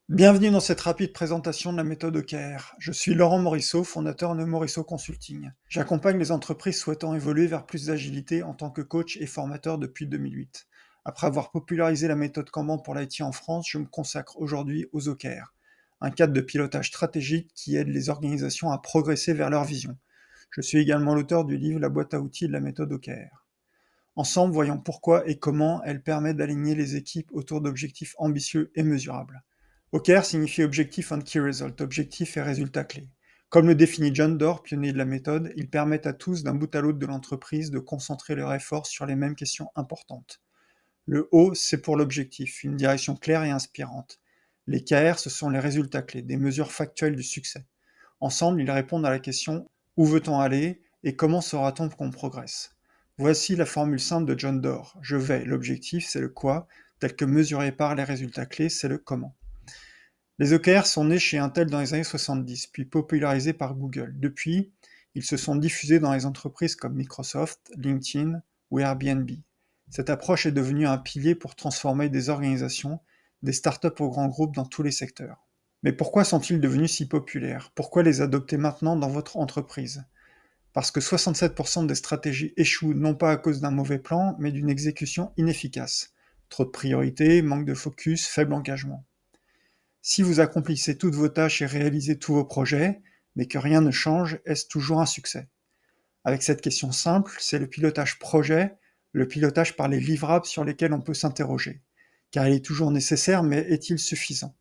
Bienvenue dans cette rapide présentation de la méthode OKR. Je suis Laurent Morisseau, fondateur de Morisseau Consulting. J'accompagne les entreprises souhaitant évoluer vers plus d'agilité en tant que coach et formateur depuis 2008. Après avoir popularisé la méthode Kanban pour l'IT en France, je me consacre aujourd'hui aux OKR, un cadre de pilotage stratégique qui aide les organisations à progresser vers leur vision. Je suis également l'auteur du livre La boîte à outils de la méthode OKR. Ensemble, voyons pourquoi et comment elle permet d'aligner les équipes autour d'objectifs ambitieux et mesurables. OKR signifie Objectif and Key Result, objectif et résultat clé. Comme le définit John Doerr, pionnier de la méthode, ils permettent à tous, d'un bout à l'autre de l'entreprise, de concentrer leurs efforts sur les mêmes questions importantes. Le O, c'est pour l'objectif, une direction claire et inspirante. Les KR, ce sont les résultats clés, des mesures factuelles du succès. Ensemble, ils répondent à la question où veut-on aller et comment saura-t-on qu'on progresse. Voici la formule simple de John Doerr. Je vais, l'objectif, c'est le quoi, tel que mesuré par les résultats clés, c'est le comment. Les OKR sont nés chez Intel dans les années 70, puis popularisés par Google. Depuis, ils se sont diffusés dans les entreprises comme Microsoft, LinkedIn ou Airbnb. Cette approche est devenue un pilier pour transformer des organisations, des startups aux grands groupes dans tous les secteurs. Mais pourquoi sont-ils devenus si populaires? Pourquoi les adopter maintenant dans votre entreprise? Parce que 67% des stratégies échouent non pas à cause d'un mauvais plan, mais d'une exécution inefficace. Trop de priorités, manque de focus, faible engagement. Si vous accomplissez toutes vos tâches et réalisez tous vos projets, mais que rien ne change, est-ce toujours un succès? Avec cette question simple, c'est le pilotage projet, le pilotage par les livrables sur lesquels on peut s'interroger. Car il est toujours nécessaire, mais est-il suffisant?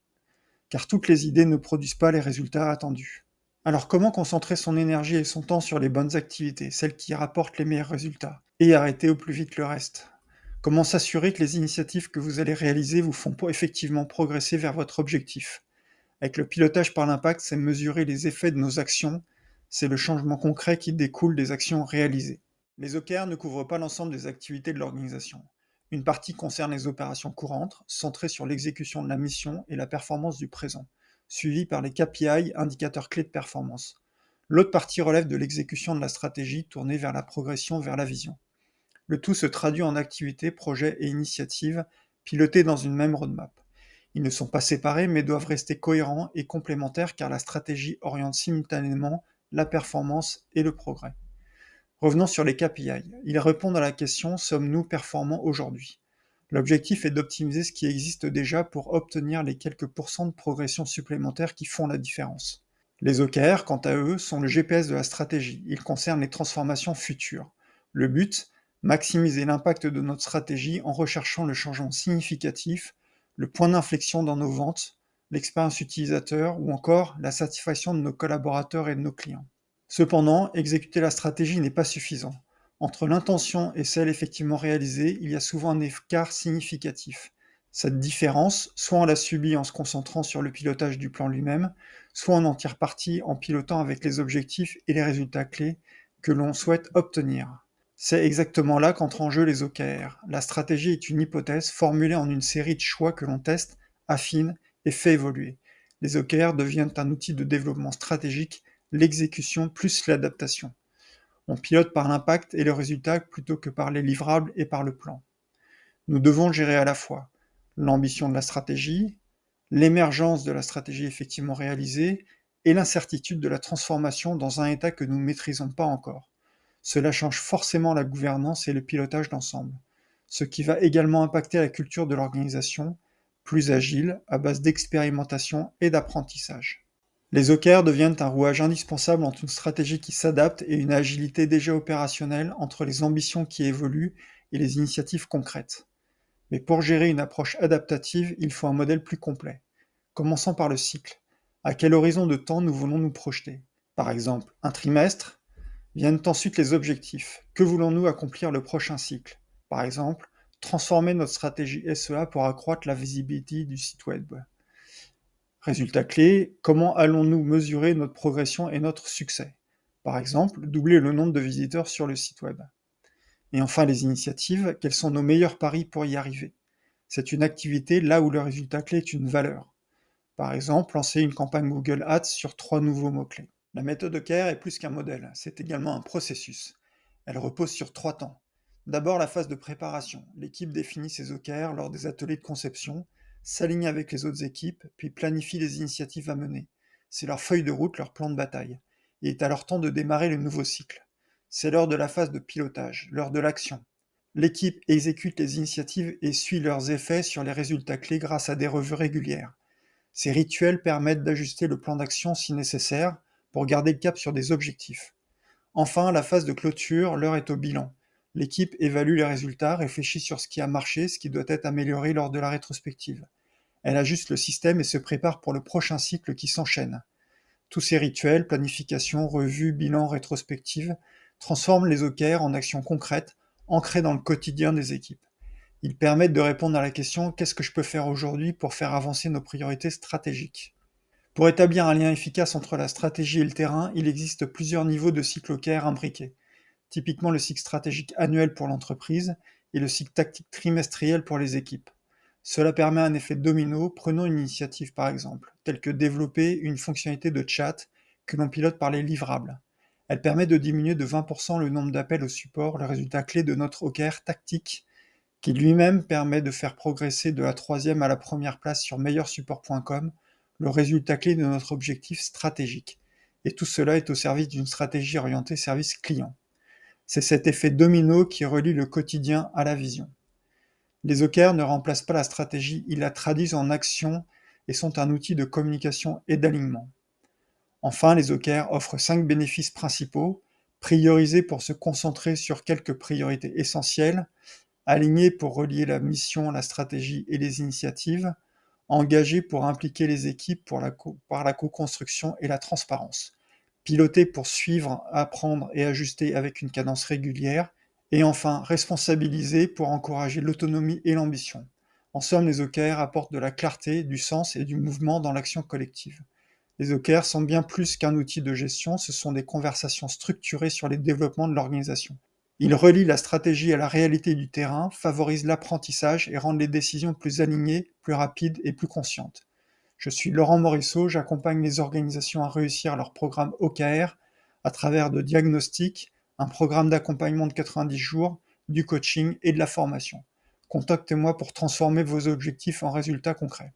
Car toutes les idées ne produisent pas les résultats attendus. Alors comment concentrer son énergie et son temps sur les bonnes activités, celles qui rapportent les meilleurs résultats, et arrêter au plus vite le reste? Comment s'assurer que les initiatives que vous allez réaliser vous font effectivement progresser vers votre objectif? Avec le pilotage par l'impact, c'est mesurer les effets de nos actions, c'est le changement concret qui découle des actions réalisées. Les OKR ne couvrent pas l'ensemble des activités de l'organisation. Une partie concerne les opérations courantes, centrées sur l'exécution de la mission et la performance du présent, suivies par les KPI, indicateurs clés de performance. L'autre partie relève de l'exécution de la stratégie tournée vers la progression vers la vision. Le tout se traduit en activités, projets et initiatives pilotés dans une même roadmap. Ils ne sont pas séparés mais doivent rester cohérents et complémentaires car la stratégie oriente simultanément la performance et le progrès. Revenons sur les KPI. Ils répondent à la question: sommes-nous performants aujourd'hui? L'objectif est d'optimiser ce qui existe déjà pour obtenir les quelques pourcents de progression supplémentaires qui font la différence. Les OKR, quant à eux, sont le GPS de la stratégie. Ils concernent les transformations futures. Le but, maximiser l'impact de notre stratégie en recherchant le changement significatif, le point d'inflexion dans nos ventes, l'expérience utilisateur ou encore la satisfaction de nos collaborateurs et de nos clients. Cependant, exécuter la stratégie n'est pas suffisant. Entre l'intention et celle effectivement réalisée, il y a souvent un écart significatif. Cette différence, soit on la subit en se concentrant sur le pilotage du plan lui-même, soit on en tire parti en pilotant avec les objectifs et les résultats clés que l'on souhaite obtenir. C'est exactement là qu'entrent en jeu les OKR. La stratégie est une hypothèse formulée en une série de choix que l'on teste, affine et fait évoluer. Les OKR deviennent un outil de développement stratégique, l'exécution plus l'adaptation. On pilote par l'impact et le résultat plutôt que par les livrables et par le plan. Nous devons gérer à la fois l'ambition de la stratégie, l'émergence de la stratégie effectivement réalisée et l'incertitude de la transformation dans un état que nous ne maîtrisons pas encore. Cela change forcément la gouvernance et le pilotage d'ensemble, ce qui va également impacter la culture de l'organisation, plus agile, à base d'expérimentation et d'apprentissage. Les OKR deviennent un rouage indispensable entre une stratégie qui s'adapte et une agilité déjà opérationnelle entre les ambitions qui évoluent et les initiatives concrètes. Mais pour gérer une approche adaptative, il faut un modèle plus complet. Commençons par le cycle. À quel horizon de temps nous voulons nous projeter? Par exemple, un trimestre, viennent ensuite les objectifs. Que voulons-nous accomplir le prochain cycle? Par exemple, transformer notre stratégie SEA pour accroître la visibilité du site web. Résultat clé, comment allons-nous mesurer notre progression et notre succès? Par exemple, doubler le nombre de visiteurs sur le site web. Et enfin, les initiatives, quels sont nos meilleurs paris pour y arriver? C'est une activité là où le résultat clé est une valeur. Par exemple, lancer une campagne Google Ads sur 3 nouveaux mots-clés. La méthode OKR est plus qu'un modèle, c'est également un processus. Elle repose sur 3 temps. D'abord, la phase de préparation. L'équipe définit ses OKR lors des ateliers de conception. s'alignent avec les autres équipes, puis planifient les initiatives à mener. C'est leur feuille de route, leur plan de bataille. Il est alors temps de démarrer le nouveau cycle. C'est l'heure de la phase de pilotage, l'heure de l'action. L'équipe exécute les initiatives et suit leurs effets sur les résultats clés grâce à des revues régulières. Ces rituels permettent d'ajuster le plan d'action si nécessaire pour garder le cap sur des objectifs. Enfin, la phase de clôture, l'heure est au bilan. L'équipe évalue les résultats, réfléchit sur ce qui a marché, ce qui doit être amélioré lors de la rétrospective. Elle ajuste le système et se prépare pour le prochain cycle qui s'enchaîne. Tous ces rituels, planification, revue, bilan, rétrospective, transforment les OKR en actions concrètes, ancrées dans le quotidien des équipes. Ils permettent de répondre à la question: qu'est-ce que je peux faire aujourd'hui pour faire avancer nos priorités stratégiques? Pour établir un lien efficace entre la stratégie et le terrain, il existe plusieurs niveaux de cycle OKR imbriqués. Typiquement le cycle stratégique annuel pour l'entreprise et le cycle tactique trimestriel pour les équipes. Cela permet un effet domino. Prenons une initiative par exemple, telle que développer une fonctionnalité de chat que l'on pilote par les livrables. Elle permet de diminuer de 20% le nombre d'appels au support, le résultat clé de notre OKR tactique, qui lui-même permet de faire progresser de la troisième à la première place sur meilleursupport.com, le résultat clé de notre objectif stratégique. Et tout cela est au service d'une stratégie orientée service client. C'est cet effet domino qui relie le quotidien à la vision. Les OKR ne remplacent pas la stratégie, ils la traduisent en action et sont un outil de communication et d'alignement. Enfin, les OKR offrent 5 bénéfices principaux: prioriser pour se concentrer sur quelques priorités essentielles, aligner pour relier la mission, la stratégie et les initiatives, engagé pour impliquer les équipes par la co-construction et la transparence, piloter pour suivre, apprendre et ajuster avec une cadence régulière, et enfin responsabiliser pour encourager l'autonomie et l'ambition. En somme, les OKR apportent de la clarté, du sens et du mouvement dans l'action collective. Les OKR sont bien plus qu'un outil de gestion, ce sont des conversations structurées sur les développements de l'organisation. Ils relient la stratégie à la réalité du terrain, favorisent l'apprentissage et rendent les décisions plus alignées, plus rapides et plus conscientes. Je suis Laurent Morisseau, j'accompagne les organisations à réussir leur programme OKR à travers de diagnostics, un programme d'accompagnement de 90 jours, du coaching et de la formation. Contactez-moi pour transformer vos objectifs en résultats concrets.